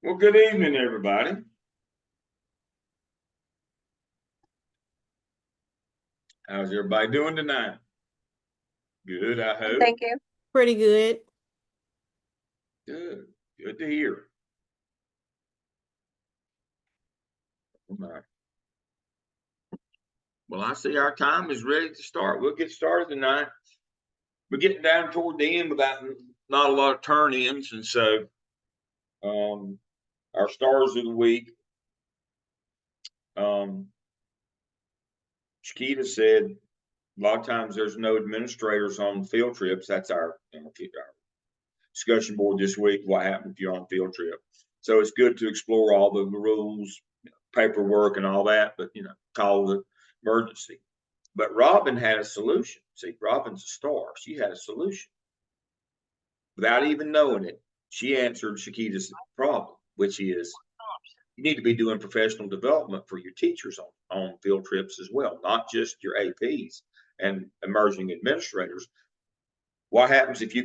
Well, good evening, everybody. How's everybody doing tonight? Good, I hope. Thank you. Pretty good. Good. Good to hear. All right. Well, I see our time is ready to start. We'll get started tonight. We're getting down toward the end without not a lot of turn-ins, and so our stars of the week. Chiquita said a lot of times there's no administrators on field trips. That's our discussion board this week. What happened if you're on field trip? So it's good to explore all the rules, paperwork, and all that. But call the emergency. But Robin had a solution. See, Robin's a star. She had a solution without even knowing it. She answered Chiquita's problem, which is you need to be doing professional development for your teachers on field trips as well, not just your APs and emerging administrators. What happens if you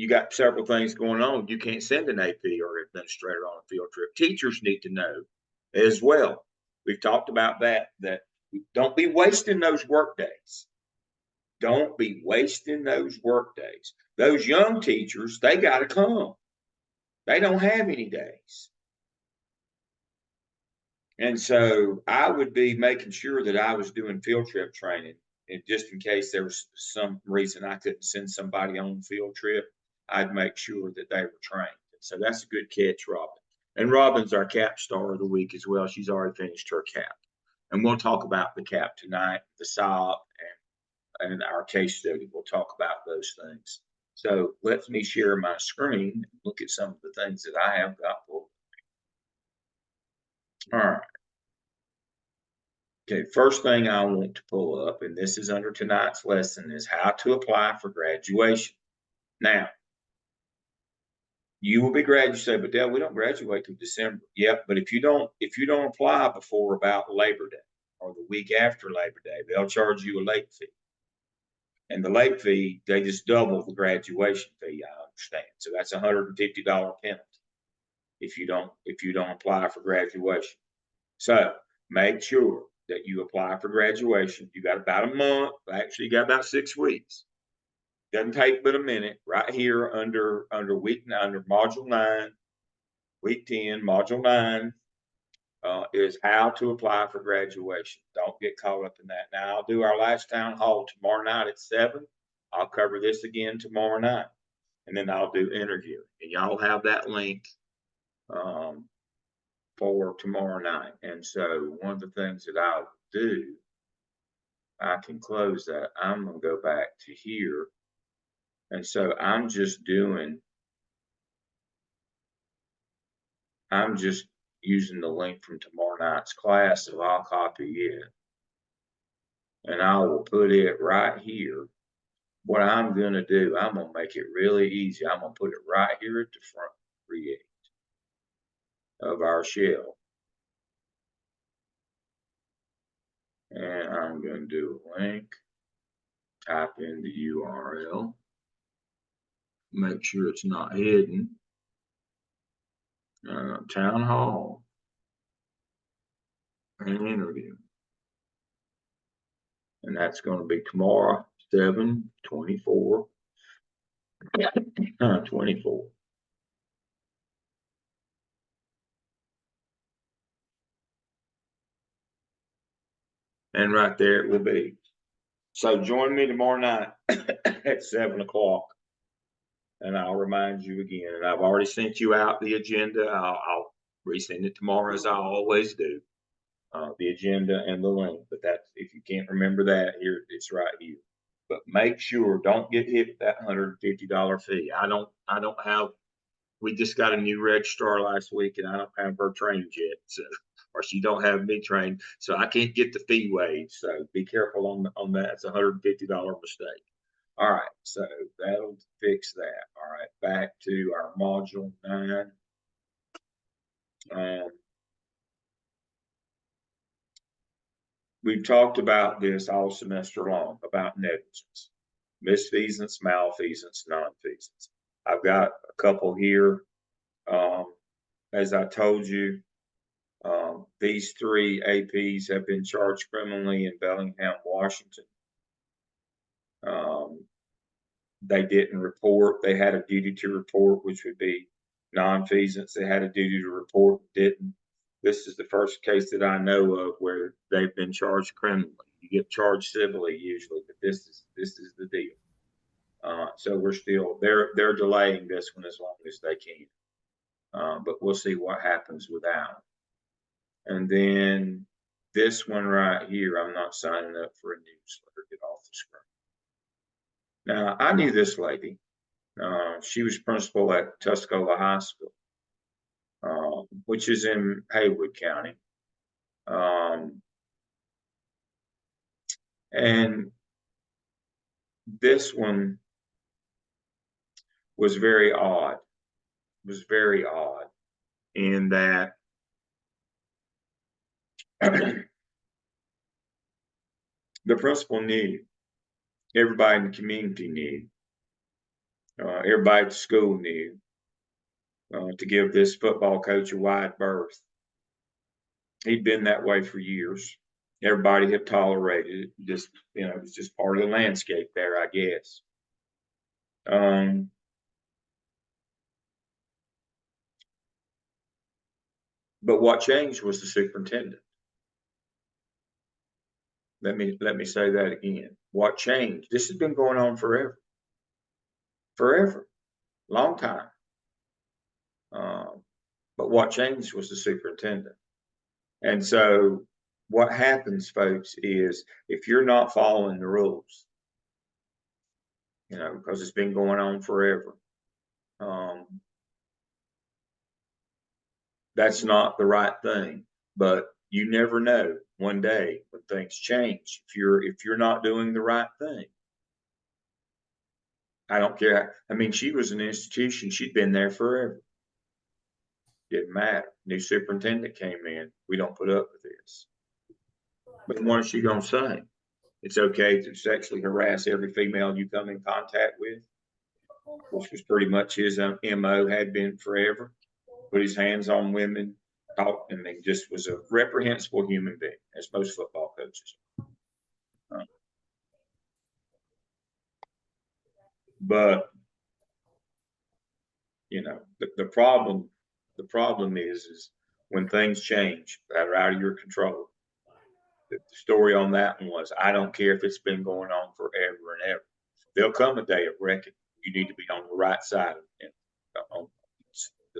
got several things going on, you can't send an AP or administrator on a field trip? Teachers need to know as well. We've talked about that don't be wasting those work days. Don't be wasting those work days. Those young teachers, they got to come. They don't have any days. And so I would be making sure that I was doing field trip training. And just in case there was some reason I couldn't send somebody on a field trip, I'd make sure that they were trained. So that's a good catch, Robin. And Robin's our cap star of the week as well. She's already finished her cap. And we'll talk about the cap tonight, the SOP, and our case study. We'll talk about those things. So let me share my screen and look at some of the things that I have got for you. All right. Okay, first thing I want to pull up, and this is under tonight's lesson, is how to apply for graduation. Now, you will be graduating. You say, but Dale, we don't graduate till December. Yep, but if you don't apply before about Labor Day or the week after Labor Day, they'll charge you a late fee. And the late fee, they just double the graduation fee, I understand. So that's $150 penalty if you don't apply for graduation. So make sure that you apply for graduation. You got about a month. Actually, you got about 6 weeks. Doesn't take but a minute. Right here under module 9, week 10, module 9 is how to apply for graduation. Don't get caught up in that. Now I'll do our last town hall tomorrow night at 7. I'll cover this again tomorrow night, and then I'll do interview. And y'all have that link for tomorrow night. And so one of the things that I'll do, I can close that. I'm going to go back to here. And so I'm just using the link from tomorrow night's class, so I'll copy it. And I will put it right here. What I'm going to do, I'm going to make it really easy. I'm going to put it right here at the front, create of our shell. And I'm going to do a link, type in the URL, make sure it's not hidden. Town hall and interview. And that's going to be tomorrow, 7/24. 24. And right there it will be. So join me tomorrow night at 7 o'clock. And I'll remind you again. And I've already sent you out the agenda. I'll resend it tomorrow as I always do. The agenda and the link. But that's, if you can't remember that, here it's right here. But make sure, don't get hit with that $150 fee. We just got a new registrar last week, and I don't have her trained yet, so, or she don't have me trained, so I can't get the fee waived. So be careful on that. It's a $150 mistake. All right, so that'll fix that. All right, back to our module 9. We've talked about this all semester long, about negligence, misfeasance, malfeasance, nonfeasance. I've got a couple here. as I told you, these 3 APs have been charged criminally in Bellingham, Washington. They didn't report. They had a duty to report, which would be nonfeasance. They had a duty to report, didn't. This is the first case that I know of where they've been charged criminally. You get charged civilly usually, but this is the deal. So they're delaying this one as long as they can. But we'll see what happens without. And then this one right here, I'm not signing up for a newsletter. Get off the screen. Now, I knew this lady. She was principal at Tuscola High School, which is in Haywood County. And this one was very odd. It was very odd in that the principal knew, everybody in the community knew, everybody at the school knew, to give this football coach a wide berth. He'd been that way for years. Everybody had tolerated it. Just, it was just part of the landscape there, I guess. But what changed was the superintendent. Let me say that again. What changed? This has been going on forever. Forever. Long time. But what changed was the superintendent. And so what happens, folks, is if you're not following the rules, because it's been going on forever, that's not the right thing. But you never know one day when things change. If you're not doing the right thing, I don't care. I mean, she was an institution. She'd been there forever. Didn't matter. New superintendent came in. We don't put up with this. But what is she going to say? It's okay to sexually harass every female you come in contact with, which was pretty much his MO, had been forever. Put his hands on women, talk, and he just was a reprehensible human being, as most football coaches are. But the problem is when things change that are out of your control. The story on that one was, I don't care if it's been going on forever and ever. There'll come a day of reckoning. You need to be on the right side on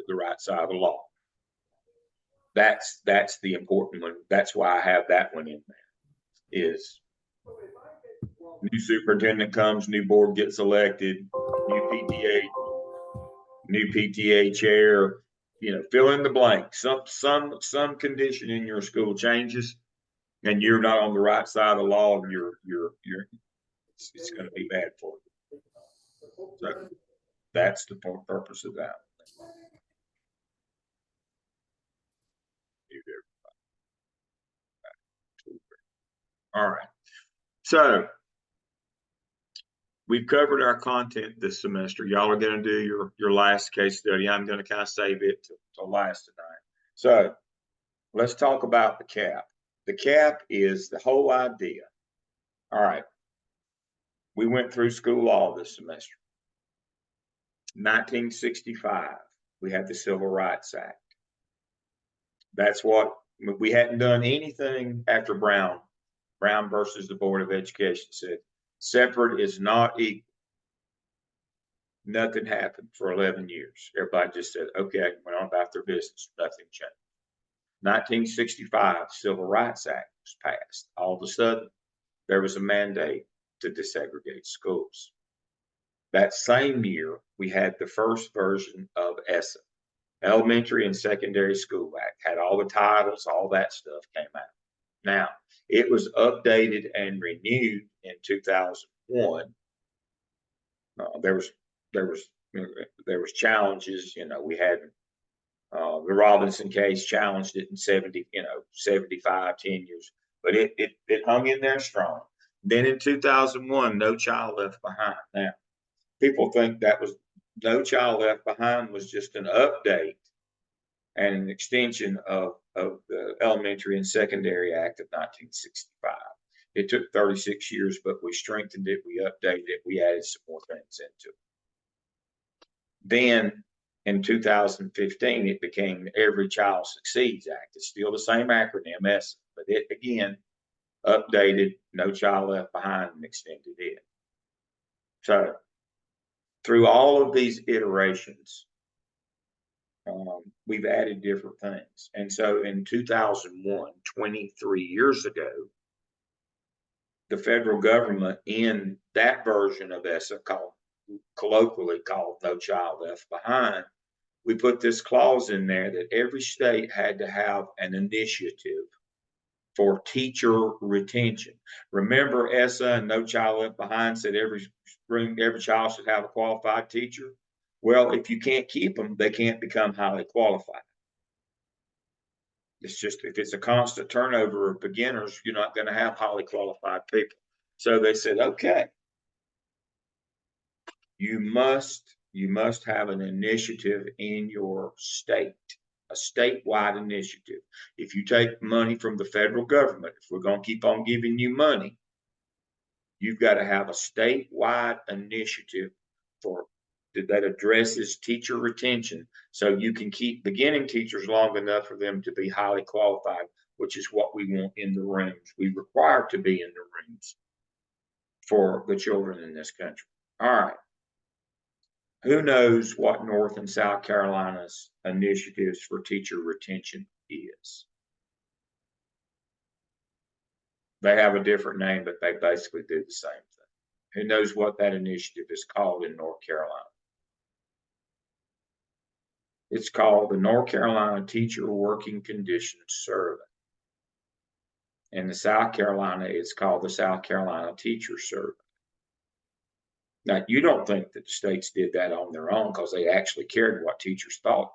the right side of the law. That's the important one. That's why I have that one in there. Is new superintendent comes, new board gets elected, new PTA chair, fill in the blank. Some condition in your school changes, and you're not on the right side of the law, and it's going to be bad for you. So that's the purpose of that. All right. So we've covered our content this semester. Y'all are going to do your last case study. I'm going to kind of save it till last tonight. So let's talk about the cap. The cap is the whole idea. All right. We went through school law this semester. 1965, we had the Civil Rights Act. That's what we hadn't done anything after Brown. Brown versus the Board of Education said separate is not equal. Nothing happened for 11 years. Everybody just said, okay, went on about their business. Nothing changed. 1965, Civil Rights Act was passed. All of a sudden, there was a mandate to desegregate schools. That same year, we had the first version of ESSA, Elementary and Secondary School Act, had all the titles, all that stuff came out. Now, it was updated and renewed in 2001. There was challenges. We had the Robinson case challenged it in 75, 10 years, but it hung in there strong. Then in 2001, No Child Left Behind. Now, people think that was No Child Left Behind was just an update and an extension of the Elementary and Secondary Act of 1965. It took 36 years, but we strengthened it, we updated it, we added some more things into it. Then in 2015, it became the Every Child Succeeds Act. It's still the same acronym, ESSA, but it again updated No Child Left Behind and extended it. So through all of these iterations, we've added different things. And so in 2001, 23 years ago, the federal government in that version of ESSA, colloquially called No Child Left Behind, we put this clause in there that every state had to have an initiative for teacher retention. Remember, ESSA and No Child Left Behind said every child should have a qualified teacher. Well, if you can't keep them, they can't become highly qualified. It's just, if it's a constant turnover of beginners, you're not going to have highly qualified people. So they said, okay, you must have an initiative in your state, a statewide initiative. If you take money from the federal government, if we're going to keep on giving you money, you've got to have a statewide initiative that addresses teacher retention, so you can keep beginning teachers long enough for them to be highly qualified, which is what we want in the rooms. We require to be in the rooms for the children in this country. All right. Who knows what North and South Carolina's initiatives for teacher retention is? They have a different name, but they basically do the same thing. Who knows what that initiative is called in North Carolina? It's called the North Carolina Teacher Working Conditions Survey. In the South Carolina, it's called the South Carolina Teacher Survey. Now, you don't think that the states did that on their own because they actually cared what teachers thought.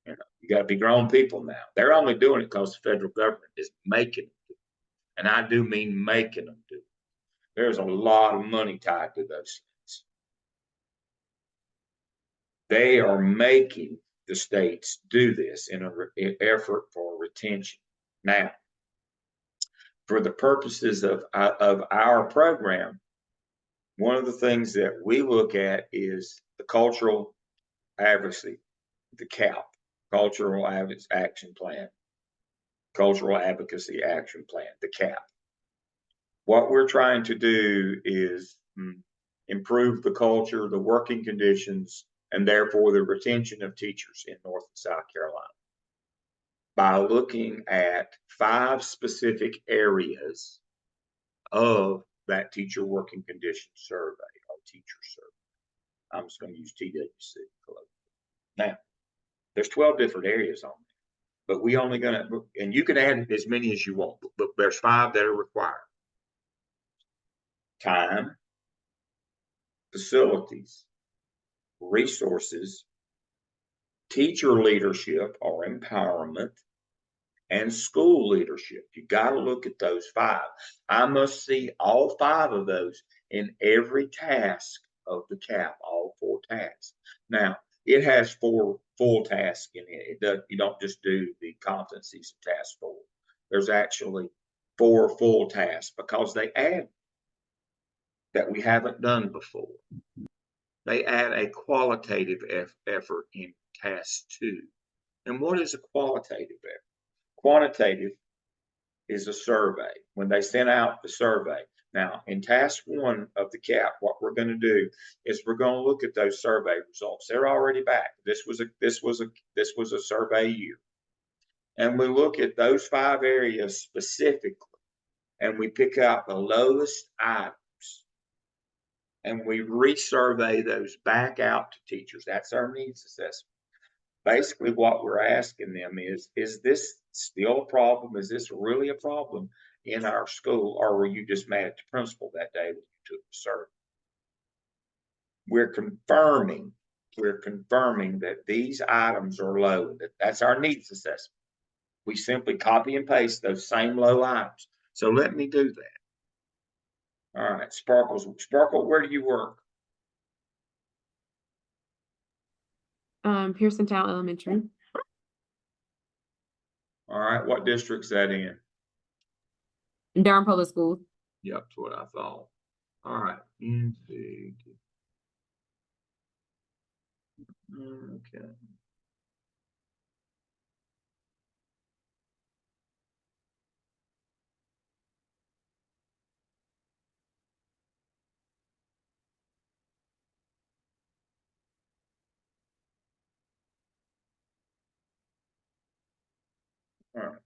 You got to be grown people now. They're only doing it because the federal government is making them do it. And I do mean making them do it. There's a lot of money tied to those things. They are making the states do this in an effort for retention. Now, for the purposes of our program, one of the things that we look at is the cultural advocacy, the CAP, Cultural Action Plan, Cultural Advocacy Action Plan, the CAP. What we're trying to do is improve the culture, the working conditions, and therefore the retention of teachers in North and South Carolina by looking at 5 specific areas of that teacher working conditions survey or teacher survey. I'm just going to use TWC. Now, there's 12 different areas on there, but we only going to, and you can add as many as you want, but there's 5 that are required. Time, facilities, resources, teacher leadership or empowerment, and school leadership. You got to look at those 5. I must see all 5 of those in every task of the CAP, all 4 tasks. Now, it has 4 full tasks in it. You don't just do the competencies of task 4. There's actually 4 full tasks because they add that we haven't done before. They add a qualitative effort in task 2. And what is a qualitative effort? Quantitative is a survey. When they sent out the survey. Now, in task 1 of the CAP, what we're going to do is we're going to look at those survey results. They're already back. This was a survey year. And we look at those 5 areas specifically, and we pick out the lowest items, and we resurvey those back out to teachers. That's our needs assessment. Basically, what we're asking them is this still a problem? Is this really a problem in our school? Or were you just mad at the principal that day when you took the survey? We're confirming that these items are low. That's our needs assessment. We simply copy and paste those same low items. So let me do that. All right, Sparkle, where do you work? Pearson Town Elementary. All right, what district's that in? Durham Public Schools. Yep, that's what I thought. All right. Okay. All right.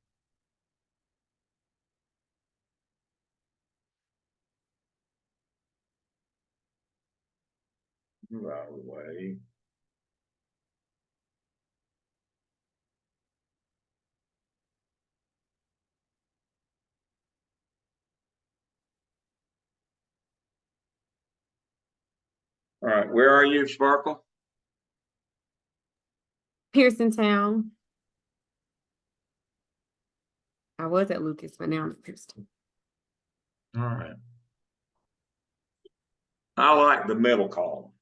Move out of the way. All right, where are you, Sparkle? Pearson Town. I was at Lucas, but now I'm at Pearson. All right. I like the middle column.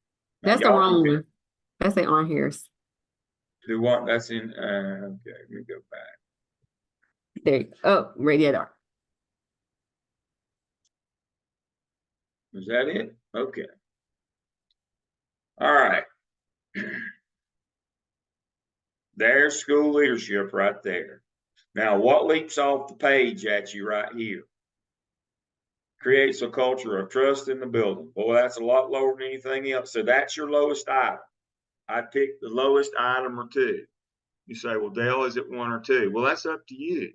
Now, That's the y'all wrong can one. That's the on Harris. do what? That's in. Okay, let me go back. There. Oh, radiator. Is that it? Okay. All right. There's school leadership right there. Now, what leaps off the page at you right here? Creates a culture of trust in the building. Boy, that's a lot lower than anything else. So that's your lowest item. I picked the lowest item or two. You say, well, Dale, is it one or two? Well, that's up to you.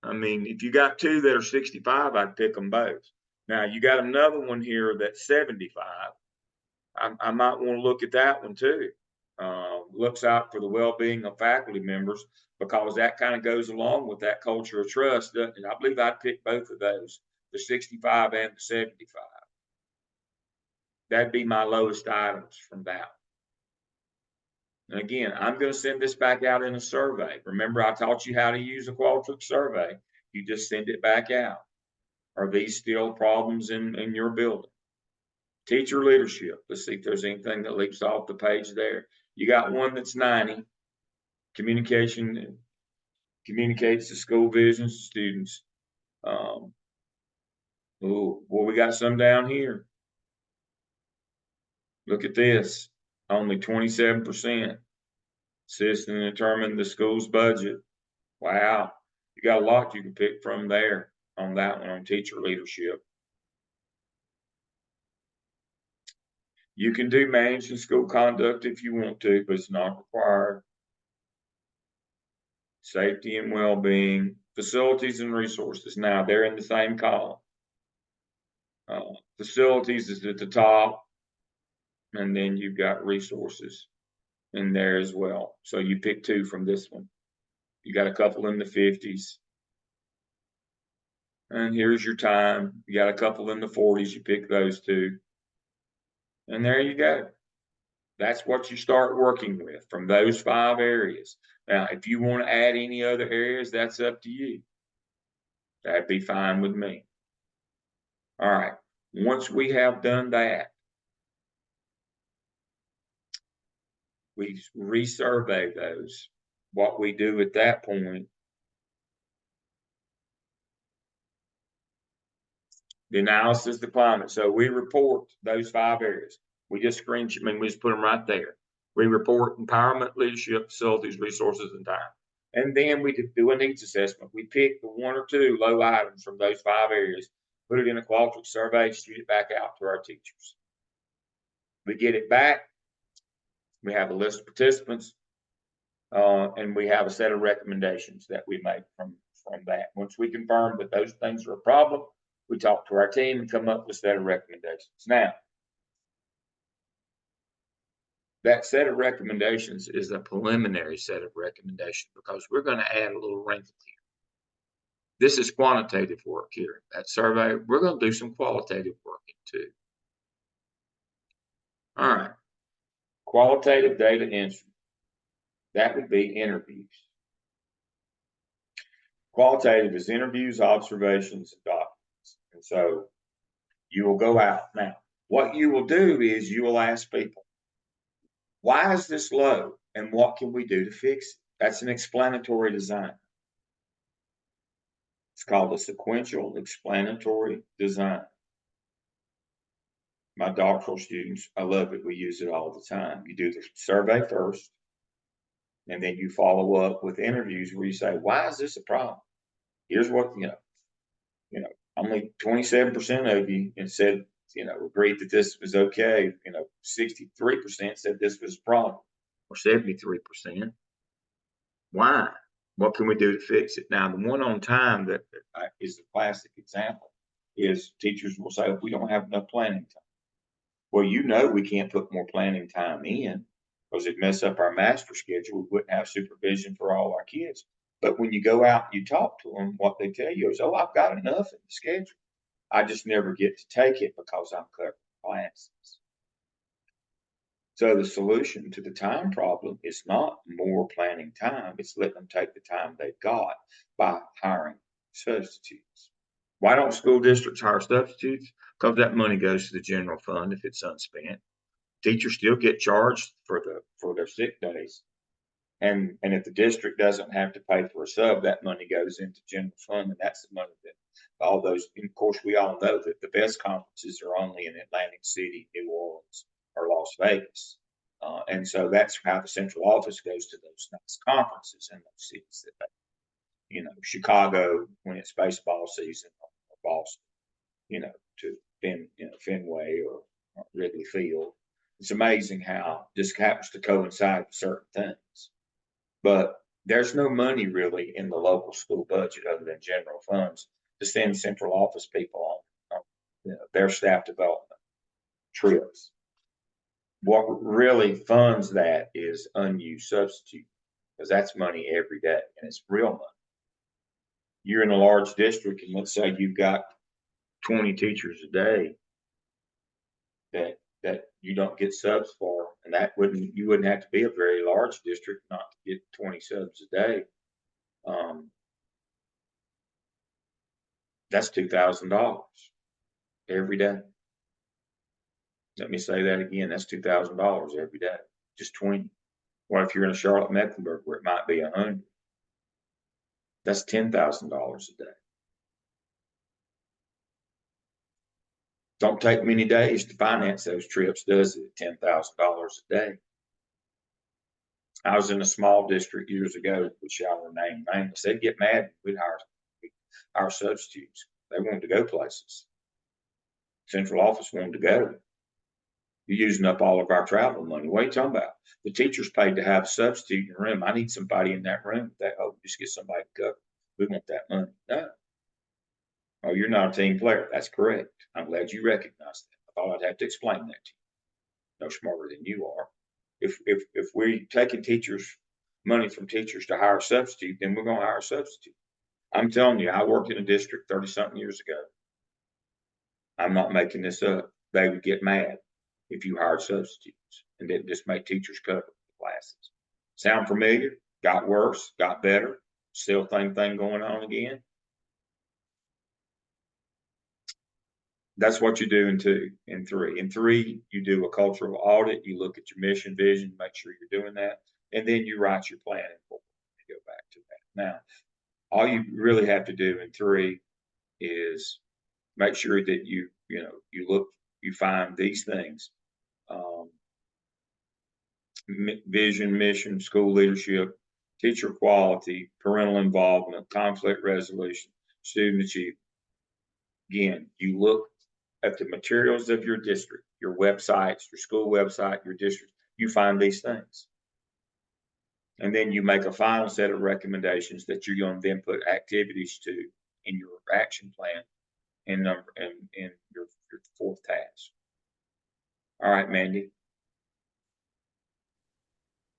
I mean, if you got two that are 65, I'd pick them both. Now, you got another one here that's 75. I might want to look at that one too. Looks out for the well-being of faculty members because that kind of goes along with that culture of trust. And I believe I'd pick both of those, the 65 and the 75. That'd be my lowest items from that. And again, I'm going to send this back out in a survey. Remember, I taught you how to use a Qualtrics survey. You just send it back out. Are these still problems in your building? Teacher leadership. Let's see if there's anything that leaps off the page there. You got one that's 90. Communication communicates the school visions to students. Oh, well, we got some down here. Look at this. Only 27%. Assist and determine the school's budget. Wow. You got a lot you can pick from there on that one on teacher leadership. You can do managing school conduct if you want to, but it's not required. Safety and well-being, facilities and resources. Now they're in the same column. Facilities is at the top, and then you've got resources in there as well. So you pick two from this one. You got a couple in the 50s. And here's your time. You got a couple in the 40s. You pick those two. And there you go. That's what you start working with from those 5 areas. Now, if you want to add any other areas, that's up to you. That'd be fine with me. All right. Once we have done that, we resurvey those. What we do at that point, the analysis, the climate. So we report those 5 areas. We just screenshot, we just put them right there. We report empowerment, leadership, facilities, resources, and time. And then we do a needs assessment. We pick the 1 or 2 low items from those 5 areas, put it in a Qualtrics survey, shoot it back out to our teachers. We get it back. We have a list of participants, and we have a set of recommendations that we make from that. Once we confirm that those things are a problem, we talk to our team and come up with a set of recommendations. Now, that set of recommendations is a preliminary set of recommendations because we're going to add a little wrinkle here. This is quantitative work here. That survey, we're going to do some qualitative work too. All right. Qualitative data entry. That would be interviews. Qualitative is interviews, observations, and documents. And so you will go out. Now, what you will do is you will ask people, why is this low? And what can we do to fix it? That's an explanatory design. It's called a sequential explanatory design. My doctoral students, I love it. We use it all the time. You do the survey first, and then you follow up with interviews where you say, why is this a problem? Here's what, only 27% of you said, agreed that this was okay. 63% said this was a problem, or 73%. Why? What can we do to fix it? Now, the one on time that is the classic example is teachers will say, we don't have enough planning time. Well, we can't put more planning time in because it mess up our master schedule. We wouldn't have supervision for all our kids. But when you go out and you talk to them, what they tell you is, oh, I've got enough in the schedule. I just never get to take it because I'm covering classes. So the solution to the time problem is not more planning time. It's letting them take the time they've got by hiring substitutes. Why don't school districts hire substitutes? Because that money goes to the general fund if it's unspent. Teachers still get charged for their sick days. And if the district doesn't have to pay for a sub, that money goes into general fund, and that's the money that all those, and of course, we all know that the best conferences are only in Atlantic City, New Orleans, or Las Vegas. And so that's how the central office goes to those nice conferences in those cities that they, Chicago when it's baseball season, or Boston, to Fenway or Wrigley Field. It's amazing how this happens to coincide with certain things. But there's no money really in the local school budget other than general funds to send central office people on their staff development trips. What really funds that is unused substitute, because that's money every day and it's real money. You're in a large district, and let's say you've got 20 teachers a day that you don't get subs for, and you wouldn't have to be a very large district not to get 20 subs a day. That's $2,000 every day. Let me say that again. That's $2,000 every day. Just 20. Well, if you're in a Charlotte Mecklenburg where it might be 100, that's $10,000 a day. Don't take many days to finance those trips, does it? $10,000 a day. I was in a small district years ago, which I will name nameless. They'd get mad. We'd hire substitutes. They wanted to go places. Central office wanted to go. You're using up all of our travel money. What are you talking about? The teacher's paid to have a substitute in the room. I need somebody in that room. Just get somebody to cover. We want that money. No. Oh, you're not a team player. That's correct. I'm glad you recognize that. I thought I'd have to explain that to you. No smarter than you are. If we're taking money from teachers to hire a substitute, then we're going to hire a substitute. I'm telling you, I worked in a district 30-something years ago. I'm not making this up. They would get mad if you hired substitutes and didn't just make teachers cover the classes. Sound familiar? Got worse, got better, still same thing going on again. That's what you do in 2 and 3. In 3, you do a cultural audit. You look at your mission, vision, make sure you're doing that, and then you write your plan and go back to that. Now, all you really have to do in 3 is make sure that you find these things: vision, mission, school leadership, teacher quality, parental involvement, conflict resolution, student achievement. Again, you look at the materials of your district, your websites, your school website, your district, you find these things. And then you make a final set of recommendations that you're going to then put activities to in your action plan in your 4th task. All right, Mandy.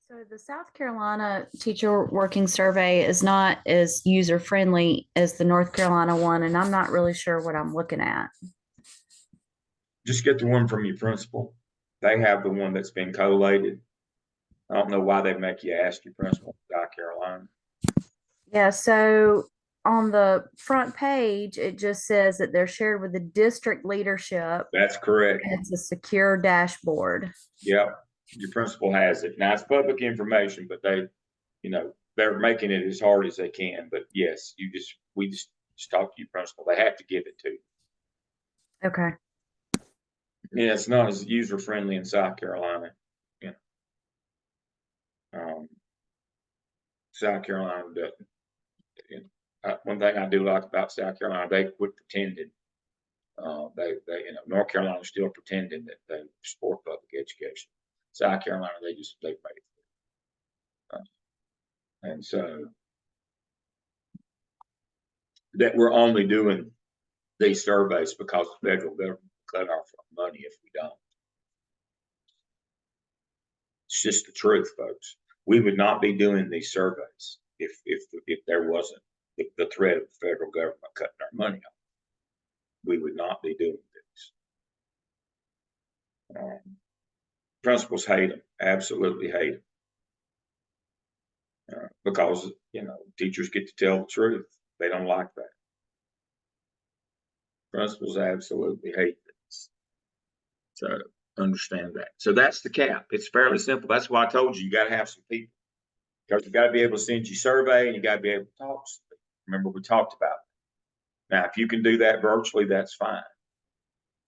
So the South Carolina teacher working survey is not as user-friendly as the North Carolina one, and I'm not really sure what I'm looking at. Just get the one from your principal. They have the one that's been collated. I don't know why they make you ask your principal in South Carolina. Yeah, so on the front page, it just says that they're shared with the district leadership. That's correct. And it's a secure dashboard. Yep. Your principal has it. Now it's public information, but they're making it as hard as they can. But yes, we just just talk to your principal. They have to give it to you. Okay. Yeah, it's not as user-friendly in South Carolina, you know. South Carolina doesn't. You know, one thing I do like about South Carolina, they quit pretending. North Carolina still pretending that they support public education. South Carolina, they made it. And so that we're only doing these surveys because the federal government cut off our money if we don't. It's just the truth, folks. We would not be doing these surveys if there wasn't the threat of the federal government cutting our money off. We would not be doing this. Principals hate them, absolutely hate them, because teachers get to tell the truth. They don't like that. Principals absolutely hate this. So understand that. So that's the cap. It's fairly simple. That's why I told you got to have some people, because you got to be able to send you survey and you got to be able to talk to people. Remember, we talked about it. Now, if you can do that virtually, that's fine.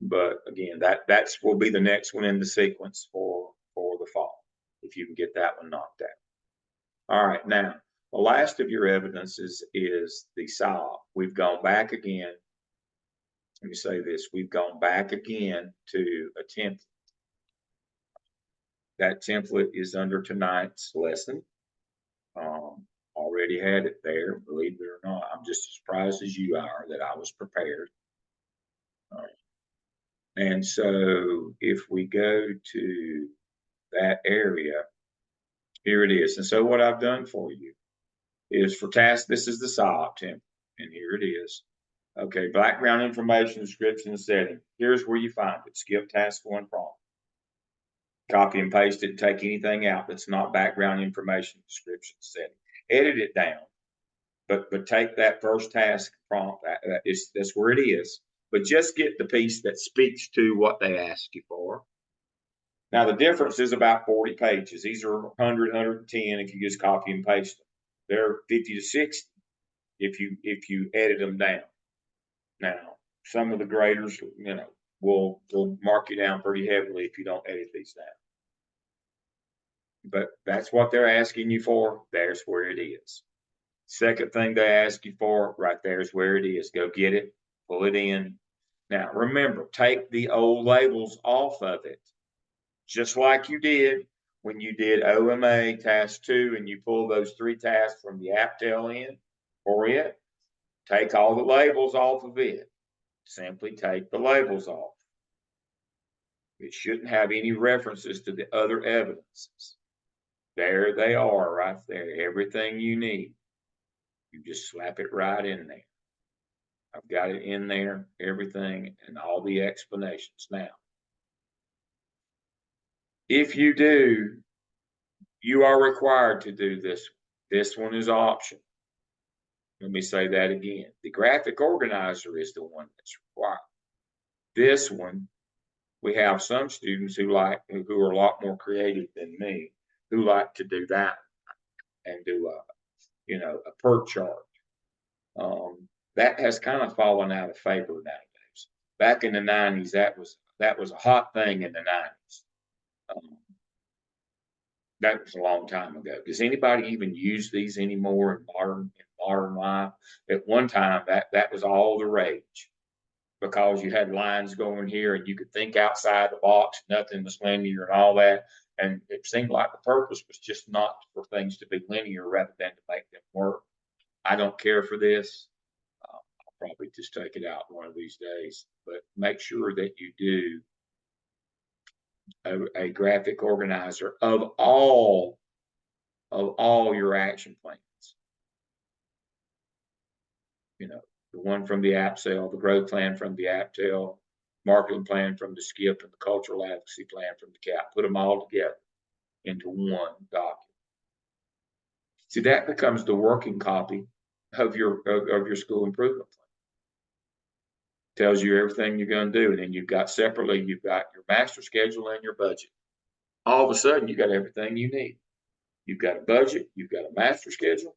But again, that's will be the next one in the sequence for the fall, if you can get that one knocked out. All right, now the last of your evidences is the SIOP. We've gone back again. Let me say this: we've gone back again to a template. That template is under tonight's lesson. Already had it there, believe it or not. I'm just as surprised as you are that I was prepared. And so if we go to that area, here it is. And so what I've done for you is for task, this is the SIOP template, and here it is. Okay, background information, description, and setting. Here's where you find it. Skip task 1 prompt. Copy and paste it, take anything out that's not background information, description, setting. Edit it down, but take that first task prompt, that's where it is. But just get the piece that speaks to what they ask you for. Now, the difference is about 40 pages. These are 100, 110 if you just copy and paste them. They're 50 to 60 if you edit them down. Now, some of the graders, will mark you down pretty heavily if you don't edit these down. But that's what they're asking you for. There's where it is. Second thing they ask you for, right there's where it is. Go get it, pull it in. Now, remember, take the old labels off of it, just like you did when you did OMA task 2 and you pull those 3 tasks from the APTEL in for it. Take all the labels off of it. Simply take the labels off. It shouldn't have any references to the other evidences. There they are right there, everything you need. You just slap it right in there. I've got it in there, everything, and all the explanations. Now, if you do, you are required to do this. This one is optional. Let me say that again. The graphic organizer is the one that's required. This one, we have some students who are a lot more creative than me, who like to do that and do a per chart. That has kind of fallen out of favor nowadays. Back in the 90s, that was a hot thing in the 90s. That was a long time ago. Does anybody even use these anymore in modern life? At one time, that was all the rage, because you had lines going here and you could think outside the box, nothing was linear and all that. And it seemed like the purpose was just not for things to be linear rather than to make them work. I don't care for this. I'll probably just take it out one of these days, but make sure that you do a graphic organizer of all your action plans. The one from the APTEL, the growth plan from the APTEL, marketing plan from the SKIP, and the cultural advocacy plan from the CAP. Put them all together into one document. See, that becomes the working copy of your school improvement plan. Tells you everything you're going to do, and then you've got your master schedule and your budget. All of a sudden, you got everything you need. You've got a budget, you've got a master schedule,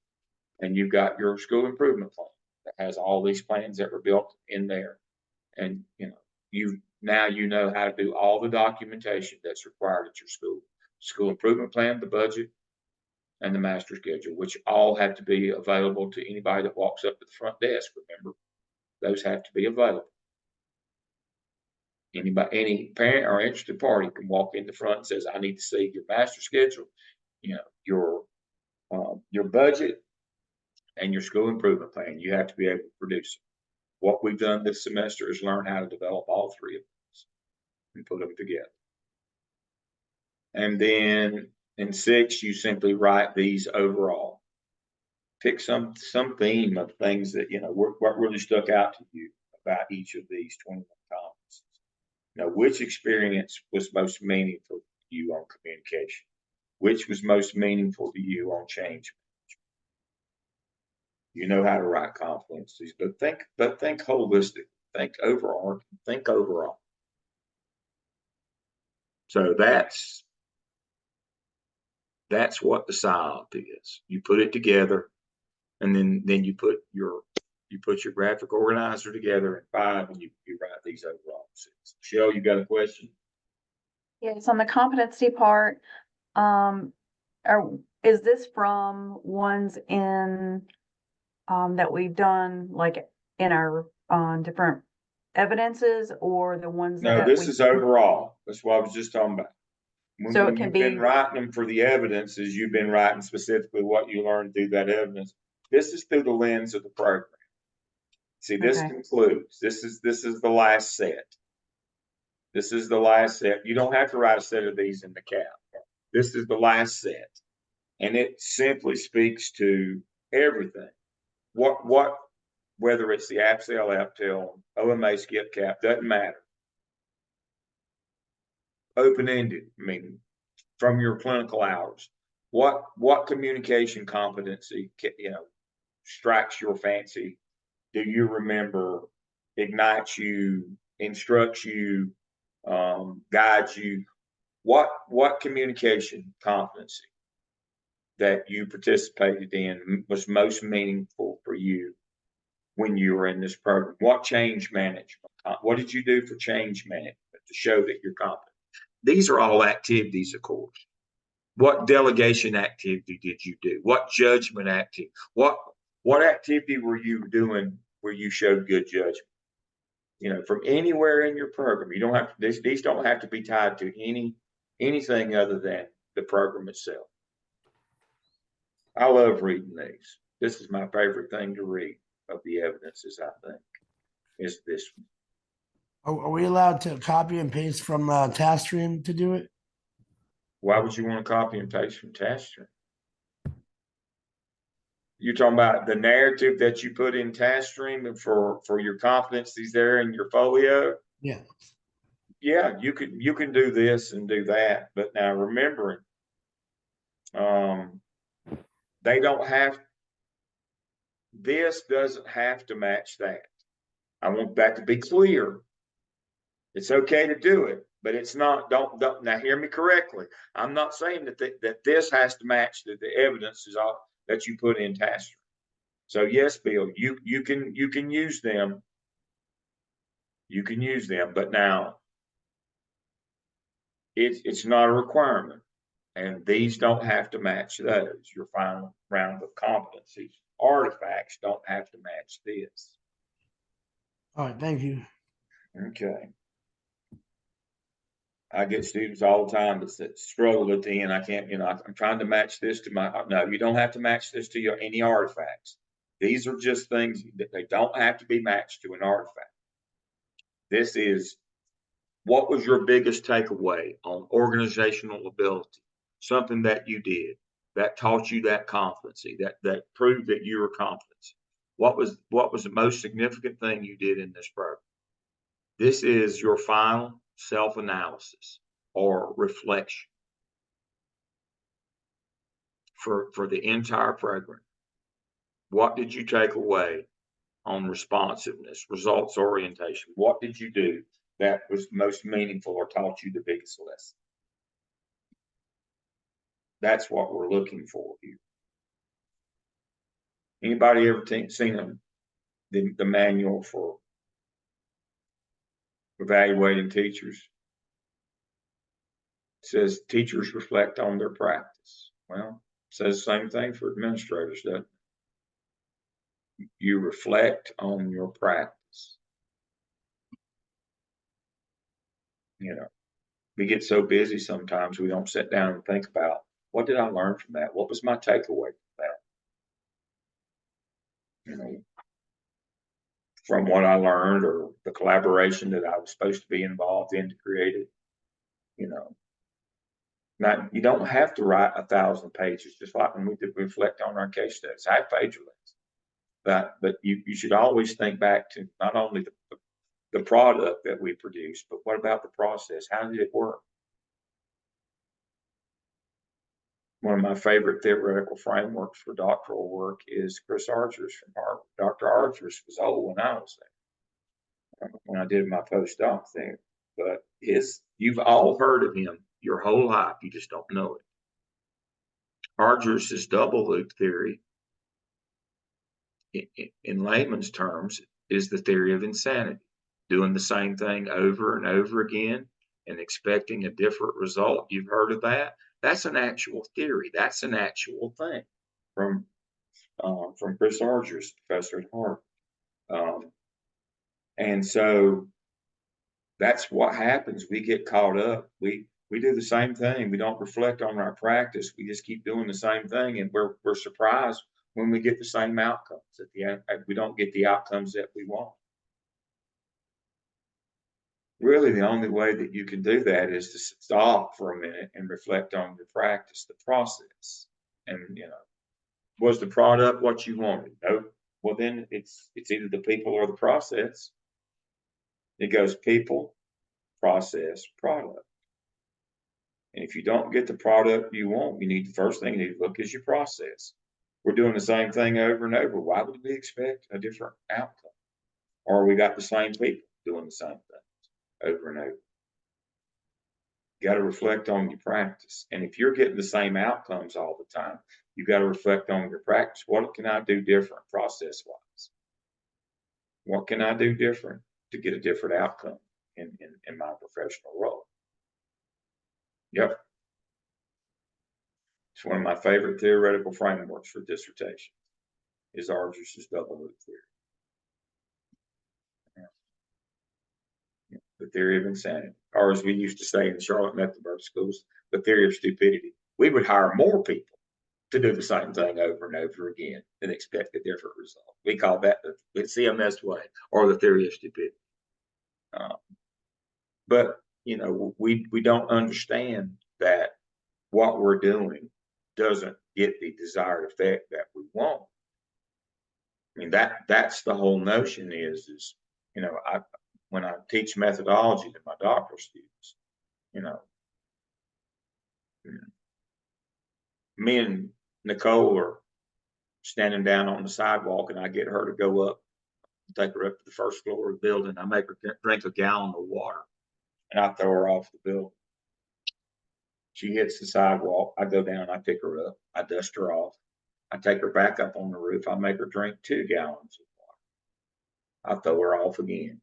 and you've got your school improvement plan. that has all these plans that were built in there. And, now you know how to do all the documentation that's required at your school. School improvement plan, the budget, and the master schedule, which all have to be available to anybody that walks up to the front desk. Remember, those have to be available. Any parent or interested party can walk in the front and says, I need to see your master schedule, your budget, and your school improvement plan. You have to be able to produce it. What we've done this semester is learn how to develop all three of those and put them together. And then in 6, you simply write these overall. Pick some theme of things that, what really stuck out to you about each of these 21 competencies. Which experience was most meaningful to you on communication? Which was most meaningful to you on change management? You know how to write competencies, but think holistic, think overall. So that's what the PSYOP is. You put it together, and then you put your graphic organizer together in 5, and you write these overall 6. Michelle, you got a question? Yes, on the competency part, is this from ones in that we've done like in our different evidences, or the ones No, that this is overall. That's what I was just talking about. So it When can you've been be- writing them for the evidences, you've been writing specifically what you learned through that evidence. This is through the lens of the program. See, this Okay. concludes. This is the last set. This is the last set. You don't have to write a set of these in the cap. This is the last set. And it simply speaks to everything. Whether it's the APSEL, APTEL, OMA, skip cap, doesn't matter. Open-ended, from your clinical hours. What communication competency, strikes your fancy? Do you remember, ignites you, instructs you, guides you? What communication competency that you participated in was most meaningful for you when you were in this program? What change management? What did you do for change management to show that you're competent? These are all activities, of course. What delegation activity did you do? What judgment activity? What activity were you doing where you showed good judgment? From anywhere in your program. You don't have to, these don't have to be tied to anything other than the program itself. I love reading these. This is my favorite thing to read of the evidences, I think, is this one. Are we allowed to copy and paste from task stream to do it? Why would you want to copy and paste from TaskStream? You're talking about the narrative that you put in TaskStream for your competencies there in your folio? Yeah. Yeah, you can do this and do that, but now remembering, this doesn't have to match that. I want that to be clear. It's okay to do it, but it's not, don't now hear me correctly. I'm not saying that this has to match the evidence is all that you put in TaskStream. So yes, Bill, you can use them. You can use them, but now it's not a requirement. And these don't have to match those. Your final round of competencies. Artifacts don't have to match this. All right, thank you. Okay. I get students all the time that struggle at the end. I can't, I'm trying to match this to no, you don't have to match this to any artifacts. These are just things that they don't have to be matched to an artifact. This is, what was your biggest takeaway on organizational ability? Something that you did that taught you that competency, that proved that you were competent. What was the most significant thing you did in this program? This is your final self-analysis or reflection for the entire program. What did you take away on responsiveness, results orientation? What did you do that was most meaningful or taught you the biggest lesson? That's what we're looking for here. Anybody ever seen the manual for evaluating teachers. It says teachers reflect on their practice. Well, it says the same thing for administrators, doesn't it? You reflect on your practice. You know, we get so busy sometimes we don't sit down and think about, what did I learn from that? What was my takeaway from that? You know, from what I learned or the collaboration that I was supposed to be involved in to create it. You know, now you don't have to write 1,000 pages, just like when we did reflect on our case studies, half-page or less. But you should always think back to not only the product that we produce, but what about the process? How did it work? One of my favorite theoretical frameworks for doctoral work is Chris Archer's from Harvard. Dr. Archer's was old when I was there, when I did my postdoc there. But you've all heard of him your whole life, you just don't know it. Archer's double loop theory, in layman's terms, is the theory of insanity. Doing the same thing over and over again and expecting a different result. You've heard of that? That's an actual theory. That's an actual thing from Chris Archer's, professor at Harvard. And so that's what happens. We get caught up. We do the same thing. We don't reflect on our practice. We just keep doing the same thing, and we're surprised when we get the same outcomes. At the end, we don't get the outcomes that we want. Really, the only way that you can do that is to stop for a minute and reflect on your practice, the process. And, was the product what you wanted? No. Well, then it's either the people or the process. It goes people, process, product. And if you don't get the product you want, the first thing you need to look is your process. We're doing the same thing over and over. Why would we expect a different outcome? Or we got the same people doing the same things over and over. You got to reflect on your practice. And if you're getting the same outcomes all the time, you got to reflect on your practice. What can I do different process-wise? What can I do different to get a different outcome in my professional role? Yep. It's one of my favorite theoretical frameworks for dissertation is Archer's double loop theory. The theory of insanity, or as we used to say in Charlotte Mecklenburg schools, the theory of stupidity. We would hire more people to do the same thing over and over again and expect a different result. We call that the CMS way, or the theory of stupidity. But we don't understand that what we're doing doesn't get the desired effect that we want. I mean, that's the whole notion is when I teach methodology to my doctoral students, me and Nicole are standing down on the sidewalk and I get her to go up, take her up to the first floor of the building. I make her drink a gallon of water and I throw her off the building. She hits the sidewalk. I go down, I pick her up, I dust her off. I take her back up on the roof. I make her drink 2 gallons of water. I throw her off again.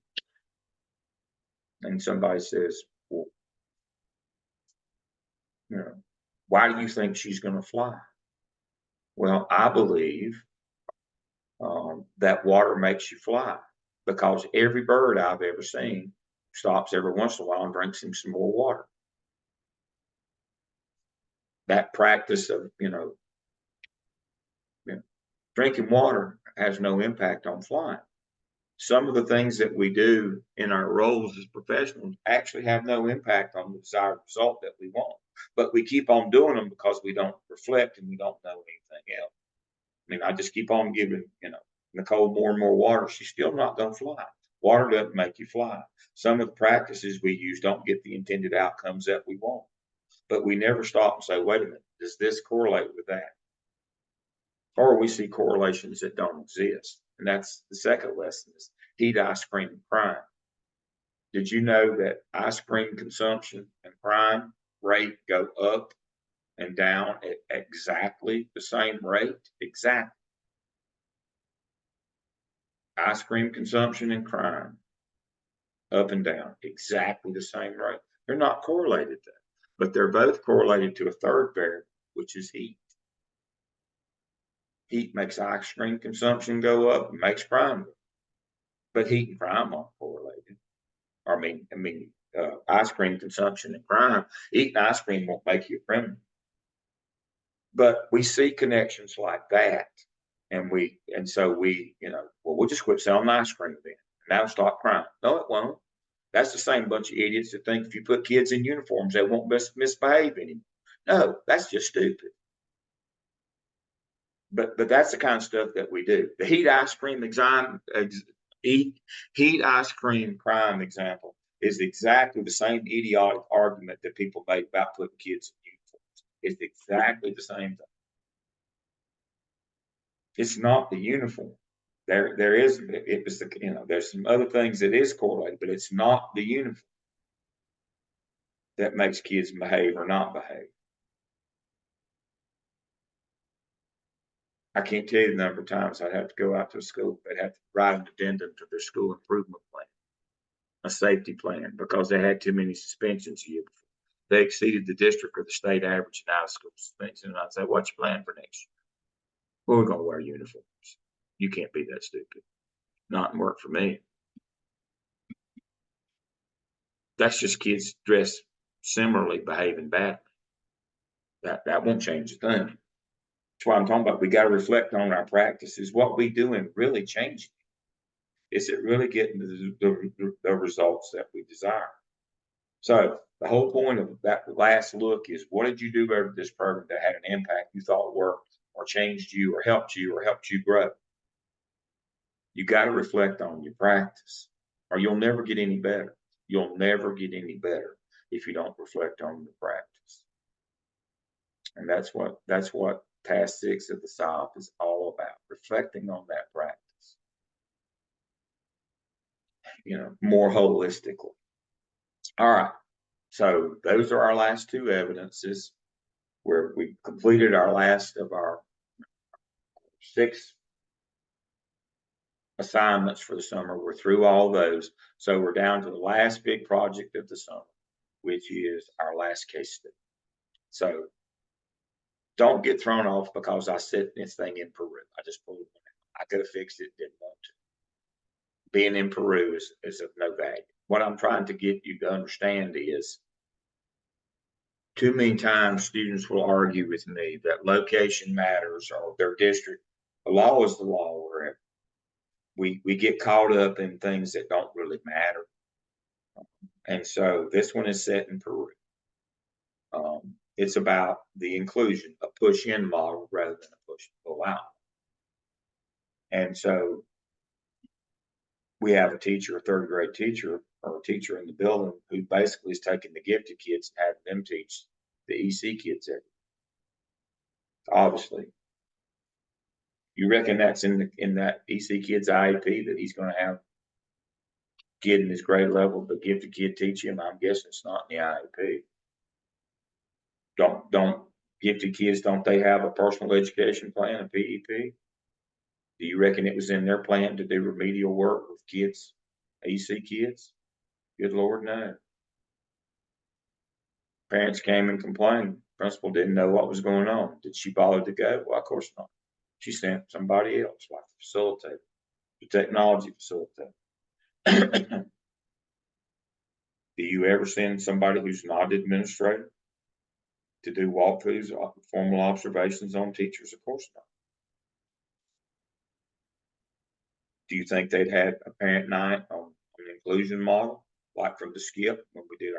And somebody says, well, why do you think she's going to fly? Well, I believe that water makes you fly because every bird I've ever seen stops every once in a while and drinks him some more water. That practice of, drinking water has no impact on flying. Some of the things that we do in our roles as professionals actually have no impact on the desired result that we want, but we keep on doing them because we don't reflect and we don't know anything else. I mean, I just keep on giving, Nicole more and more water. She's still not going to fly. Water doesn't make you fly. Some of the practices we use don't get the intended outcomes that we want, but we never stop and say, wait a minute, does this correlate with that? Or we see correlations that don't exist. And that's the second lesson is eat ice cream and crime. Did you know that ice cream consumption and crime rate go up and down at exactly the same rate? Exactly. ice cream consumption and crime, up and down, exactly the same rate. They're not correlated though, but they're both correlated to a third variable, which is heat. Heat makes ice cream consumption go up and makes crime go up. But heat and crime aren't correlated. Ice cream consumption and crime, eating ice cream won't make you a criminal. But we see connections like that. And so we, well, we'll just quit selling ice cream then. And that'll stop crime. No, it won't. That's the same bunch of idiots that think if you put kids in uniforms, they won't misbehave anymore. No, that's just stupid. But that's the kind of stuff that we do. The heat ice cream heat ice cream crime example is exactly the same idiotic argument that people make about putting kids in uniforms. It's exactly the same thing. It's not the uniform. There's some other things that is correlated, but it's not the uniform that makes kids behave or not behave. I can't tell you the number of times I'd have to go out to a school. They'd have to write an addendum to their school improvement plan, a safety plan, because they had too many suspensions a year before. They exceeded the district or the state average in out of school suspension. And I'd say, what's your plan for next year? Well, we're going to wear uniforms. You can't be that stupid. Not work for me. That's just kids dressed similarly behaving badly. That won't change a thing. That's why I'm talking about we got to reflect on our practices. What we doing really changing? Is it really getting the results that we desire? So the whole point of that last look is, what did you do over this program that had an impact you thought worked or changed you or helped you grow? You got to reflect on your practice, or you'll never get any better. You'll never get any better if you don't reflect on your practice. And that's what task 6 of the SOP is all about, reflecting on that practice, more holistically. All right. So those are our last two evidences where we completed our last of our 6 assignments for the summer. We're through all those. So we're down to the last big project of the summer, which is our last case study. So don't get thrown off because I set this thing in Peru. I just pulled it out. I could have fixed it, didn't want to. Being in Peru is of no value. What I'm trying to get you to understand is, too many times students will argue with me that location matters or their district. The law is the law wherever. We get caught up in things that don't really matter. And so this one is set in Peru. It's about the inclusion, a push-in model rather than a push-pull out. And so we have a teacher, a third grade teacher, or a teacher in the building who basically is taking the gifted kids and having them teach the EC kids everything. Obviously, you reckon that's in that EC kid's IEP that he's going to have kid in his grade level, the gifted kid teach him? I'm guessing it's not in the IEP. Don't gifted kids, don't they have a personal education plan, a PEP? Do you reckon it was in their plan to do remedial work with kids, EC kids? Good Lord, no. Parents came and complained. Principal didn't know what was going on. Did she bother to go? Well, of course not. She sent somebody else, like the facilitator, the technology facilitator. Do you ever send somebody who's not administrator to do walkthroughs, formal observations on teachers? Of course not. Do you think they'd had a parent night on an inclusion model, like from the SKIP when we did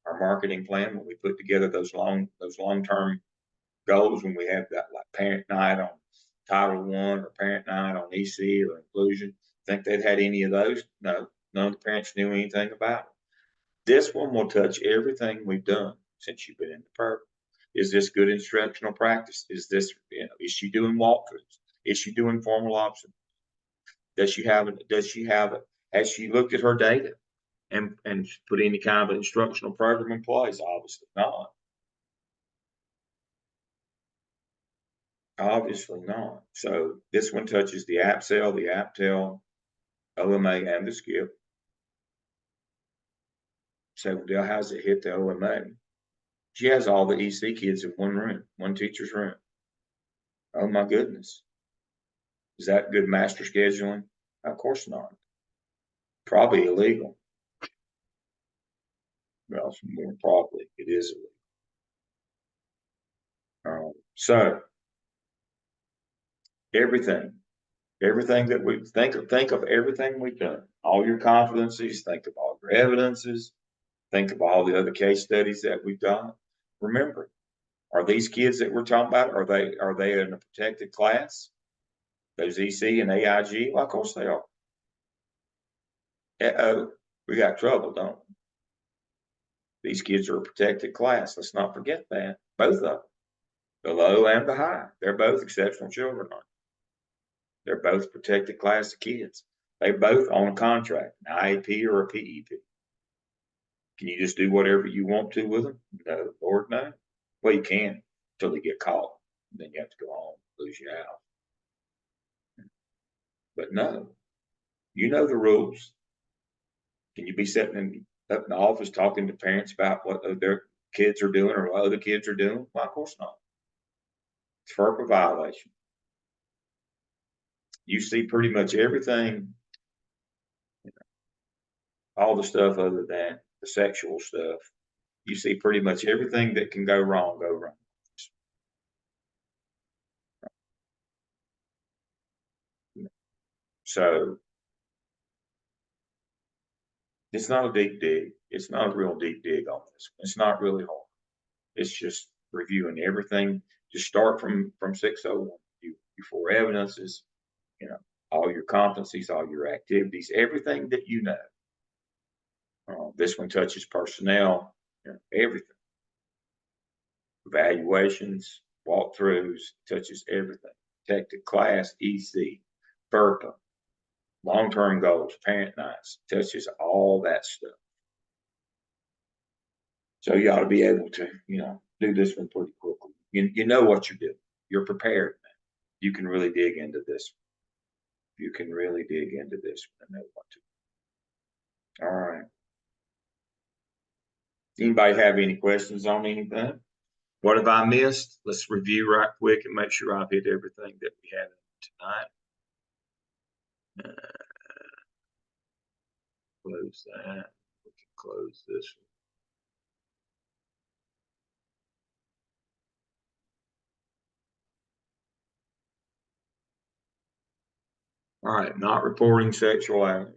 our marketing plan, when we put together those long-term goals, when we have that like parent night on Title I or parent night on EC or inclusion? Think they'd had any of those? No, none of the parents knew anything about it. This one will touch everything we've done since you've been in the program. Is this good instructional practice? Is this, is she doing walkthroughs? Is she doing formal observations? Does she have it? Has she looked at her data and put any kind of instructional program in place? Obviously not. Obviously not. So this one touches the app sale, the app tell, OMA and the skip. So, Dale, how's it hit the OMA? She has all the EC kids in one room, one teacher's room. Oh my goodness. Is that good master scheduling? Of course not. Probably illegal. Well, more probably it is illegal. So everything that we think of everything we've done, all your confidences, think of all your evidences, think of all the other case studies that we've done. Remember, are these kids that we're talking about, are they in a protected class? Those EC and AIG? Well, of course they are. Uh-oh, we got trouble, don't we? These kids are a protected class. Let's not forget that. Both of them, the low and the high, they're both exceptional children. They're both protected class of kids. They both own a contract, an IEP or a PEP. Can you just do whatever you want to with them? No, Lord, no. Well, you can until they get caught. Then you have to go home, lose your house. But no, you know the rules. Can you be sitting up in the office talking to parents about what their kids are doing or what other kids are doing? Well, of course not. It's FERPA violation. You see pretty much everything, all the stuff other than the sexual stuff. You see pretty much everything that can go wrong, go wrong. So it's not a deep dig. It's not a real deep dig on this. It's not really hard. It's just reviewing everything. Just start from 601. You four evidences, all your competencies, all your activities, everything that you know. This one touches personnel, everything. Evaluations, walkthroughs, touches everything. Protected class, EC, FERPA, long-term goals, parent nights, touches all that stuff. So you ought to be able to, do this one pretty quickly. You know what you're doing. You're prepared. You can really dig into this. You can really dig into this one and know what to do. All right. Anybody have any questions on anything? What have I missed? Let's review right quick and make sure I've hit everything that we had tonight. Close that. We can close this one. All right, not reporting sexual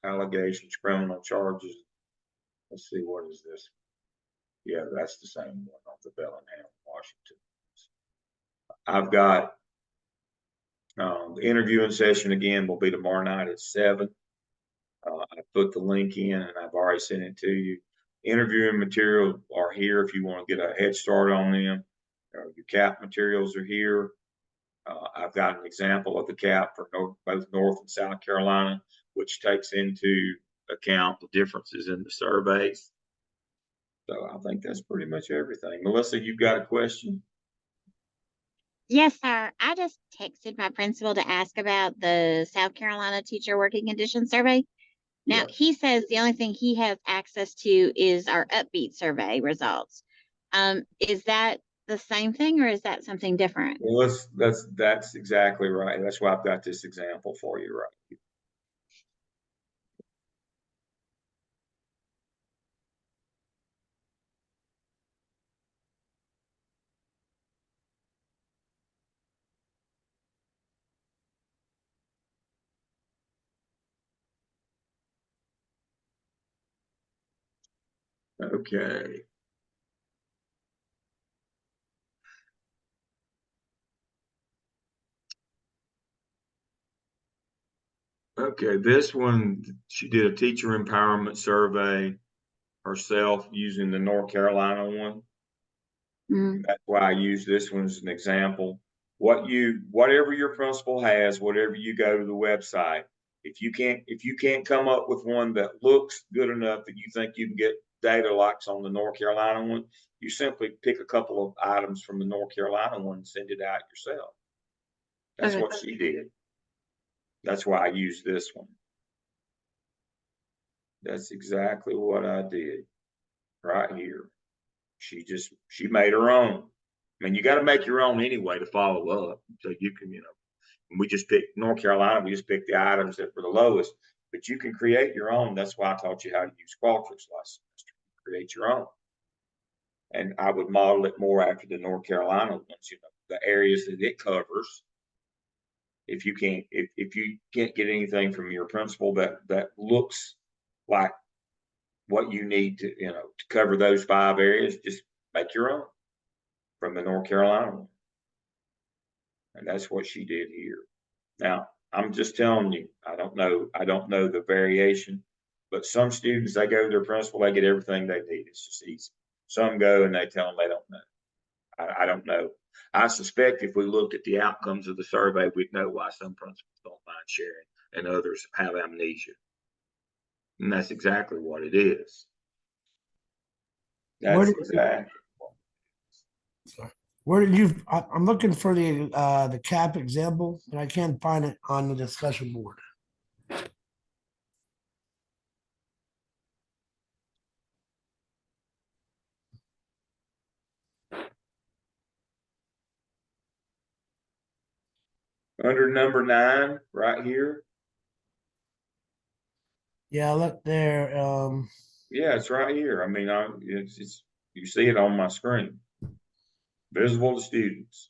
allegations, criminal charges. Let's see, what is this? Yeah, that's the same one on the Bellingham, Washington. I've got the interviewing session again will be tomorrow night at 7. I put the link in and I've already sent it to you. Interviewing materials are here if you want to get a head start on them. Your CAP materials are here. I've got an example of the CAP for both North and South Carolina, which takes into account the differences in the surveys. So I think that's pretty much everything. Melissa, you've got a question? Yes, sir. I just texted my principal to ask about the South Carolina teacher working condition survey. Now, Yeah. he says the only thing he has access to is our upbeat survey results. Is that the same thing or is that something different? Well, that's exactly right. That's why I've got this example for you right here. Okay. Okay, this one, she did a teacher empowerment survey herself using the North Carolina one. Mm. That's why I use this one as an example. Whatever your principal has, whatever you go to the website, if you can't come up with one that looks good enough that you think you can get data like on the North Carolina one, you simply pick a couple of items from the North Carolina one and send it out yourself. That's Okay. what she did. That's why I use this one. That's exactly what I did right here. She made her own. I mean, you got to make your own anyway to follow up. So you can, we just picked North Carolina, we just picked the items that were the lowest, but you can create your own. That's why I taught you how to use Qualtrics last semester. Create your own. And I would model it more after the North Carolina ones, the areas that it covers. If you can't get anything from your principal that looks like what you need to cover those 5 areas, just make your own from the North Carolina one. And that's what she did here. Now, I'm just telling you, I don't know the variation, but some students, they go to their principal, they get everything they need. It's just easy. Some go and they tell them they don't know. I don't know. I suspect if we looked at the outcomes of the survey, we'd know why some principals don't mind sharing and others have amnesia. And that's exactly what it is. That's exactly. Where did you, I'm looking for the cap example, and I can't find it on the discussion board. Under number 9, right here. Yeah, look there, Yeah, it's right here. I mean, it's you see it on my screen. Visible to students.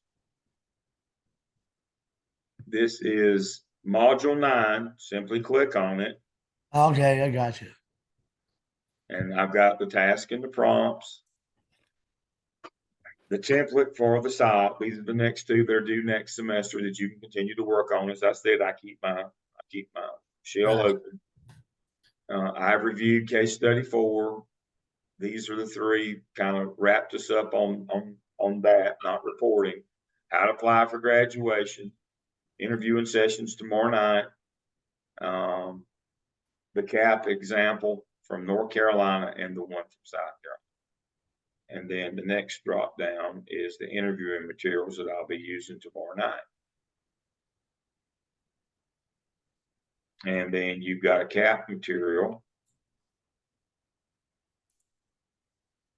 This is module 9. Simply click on it. okay, I got you. And I've got the task and the prompts. The template for the site. These are the next 2 that are due next semester that you can continue to work on. As I said, I keep my shell Gotcha. open. I've reviewed case study 4. These are the 3 kind of wrapped us up on that, not reporting. How to apply for graduation, interviewing sessions tomorrow night. The CAP example from North Carolina and the one from South Carolina. And then the next drop down is the interviewing materials that I'll be using tomorrow night. And then you've got a CAP material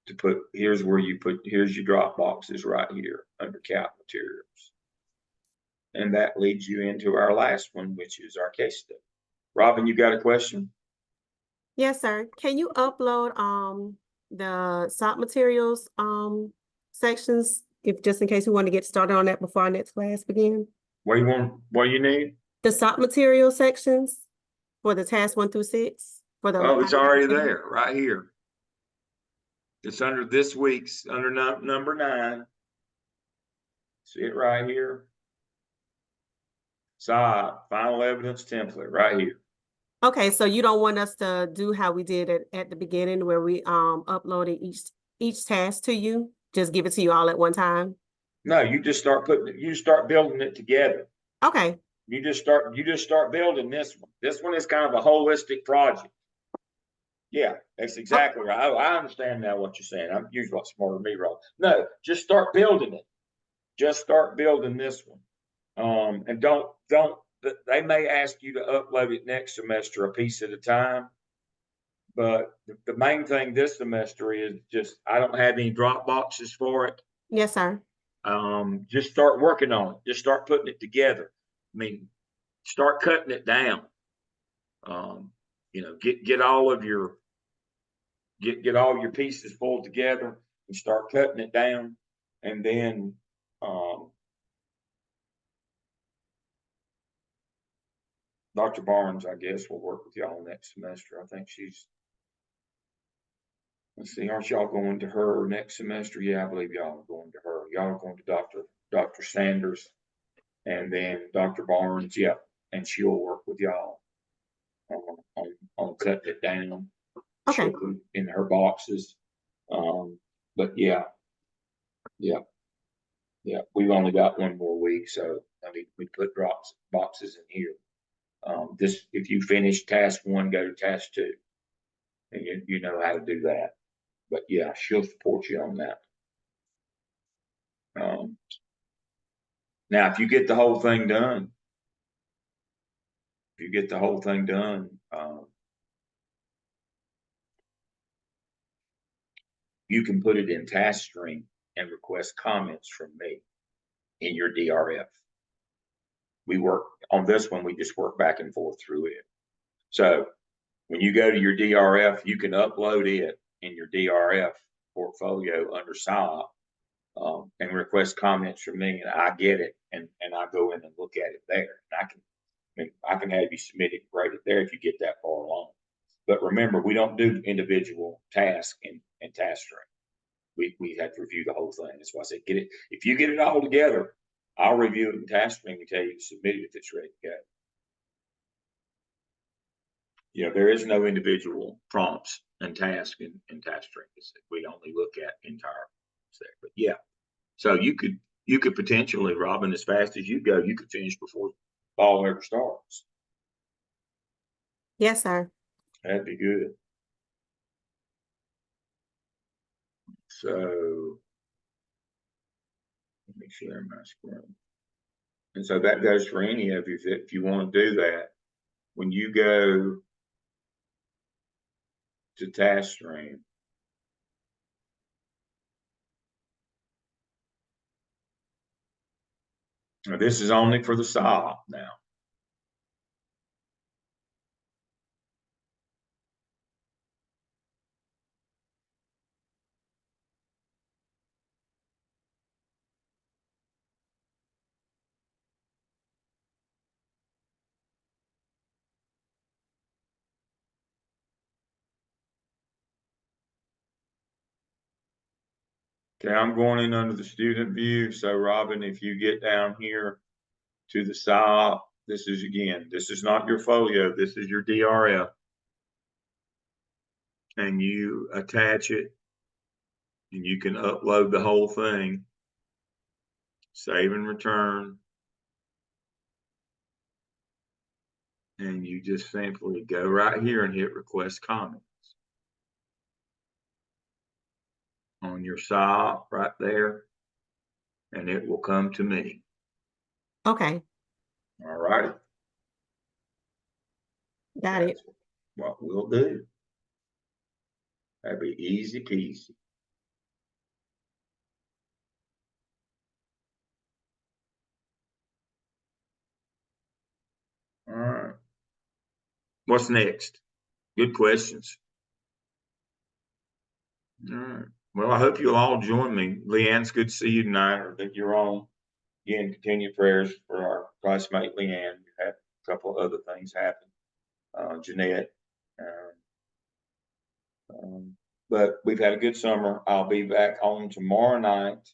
to put, here's your drop boxes right here under CAP materials. And that leads you into our last one, which is our case study. Robin, you got a question? Yes, sir. Can you upload the SOP materials sections if just in case we want to get started on that before our next class begin? What do you need? The SOP material sections for the task 1 through 6 for the Oh, it's already there, right here. It's under this week's, under number 9. See it right here? SOP, final evidence template, right here. Okay, so you don't want us to do how we did it at the beginning where we uploaded each task to you? Just give it to you all at one time? No, you just start building it together. Okay. You just start building this one. This one is kind of a holistic project. Yeah, that's exactly right. I understand now what you're saying. I'm usually a lot smarter than me, Rob. No, just start building it. Just start building this one. And don't, they may ask you to upload it next semester a piece at a time. But the main thing this semester is just, I don't have any drop boxes for it. Yes, sir. Just start working on it. Just start putting it together. I mean, start cutting it down. Get all of your get all your pieces pulled together and start cutting it down. And then Dr. Barnes, I guess, will work with y'all next semester. I think let's see, aren't y'all going to her next semester? Yeah, I believe y'all are going to her. Y'all are going to Dr. Sanders and then Dr. Barnes. Yeah. And she'll work with y'all on cutting it down. Okay. She'll put in her boxes. But yeah. We've only got 1 more week, so I mean, we put boxes in here. If you finish task 1, go to task 2, and you know how to do that. But yeah, she'll support you on that. Now, if you get the whole thing done, you can put it in task stream and request comments from me in your DRF. We work on this one, we just work back and forth through it. So when you go to your DRF, you can upload it in your DRF portfolio under SIOP, and request comments from me, and I get it, and I go in and look at it there. And I can have you submit it right there if you get that far along. But remember, we don't do individual tasks in task stream. We have to review the whole thing. That's why I said get it. If you get it all together, I'll review it in task stream and tell you to submit it if it's ready to go. Yeah, there is no individual prompts and tasks in task stream. We only look at entire set. But yeah, so you could potentially, Robin, as fast as you go, you could finish before fall ever starts. Yes, sir. That'd be good. So let me share my screen. And so that goes for any of you if you want to do that. When you go to task stream, now this is only for the SIOP now. Okay, I'm going in under the student view. So Robin, if you get down here to the SIOP, this is not your folio, this is your DRF. And you attach it, and you can upload the whole thing, save and return. And you just simply go right here and hit request comments on your SIOP right there, and it will come to me. Okay, All right. got it. That's what we'll do. That'd be easy peasy. All right. What's next? Good questions. All right. Well, I hope you'll all join me. Leanne, it's good to see you tonight, or that you're on. Again, continued prayers for our classmate Leanne. We've had a couple of other things happen. Jeanette. But we've had a good summer. I'll be back on tomorrow night.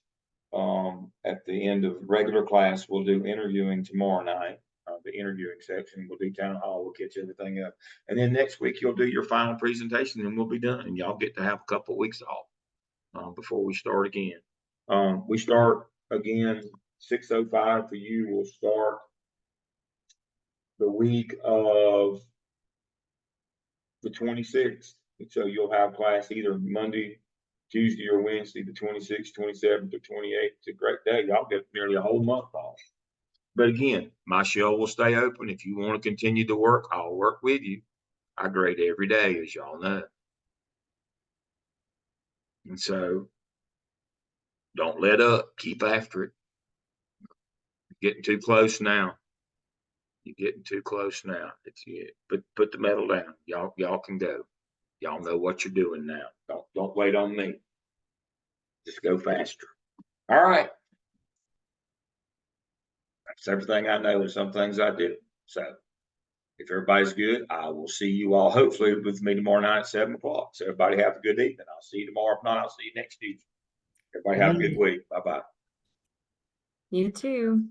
At the end of regular class, we'll do interviewing tomorrow night. The interviewing section, we'll do town hall, we'll catch everything up. And then next week, you'll do your final presentation and we'll be done. And y'all get to have a couple of weeks off before we start again. We start again, 6:05 for you. We'll start the week of the 26th. So you'll have class either Monday, Tuesday, or Wednesday, the 26th, 27th, or 28th. It's a great day. Y'all get nearly a whole month off. But again, my show will stay open. If you want to continue to work, I'll work with you. I grade every day, as y'all know. And so don't let up. Keep after it. You're getting too close now. You're getting too close now. It's it. Put the medal down. Y'all can go. Y'all know what you're doing now. Don't wait on me. Just go faster. All right. That's everything I know, and some things I do. So if everybody's good, I will see you all hopefully with me tomorrow night at 7 o'clock. So everybody have a good evening. I'll see you tomorrow. If not, I'll see you next Tuesday. Everybody have a good week. Bye-bye. You too.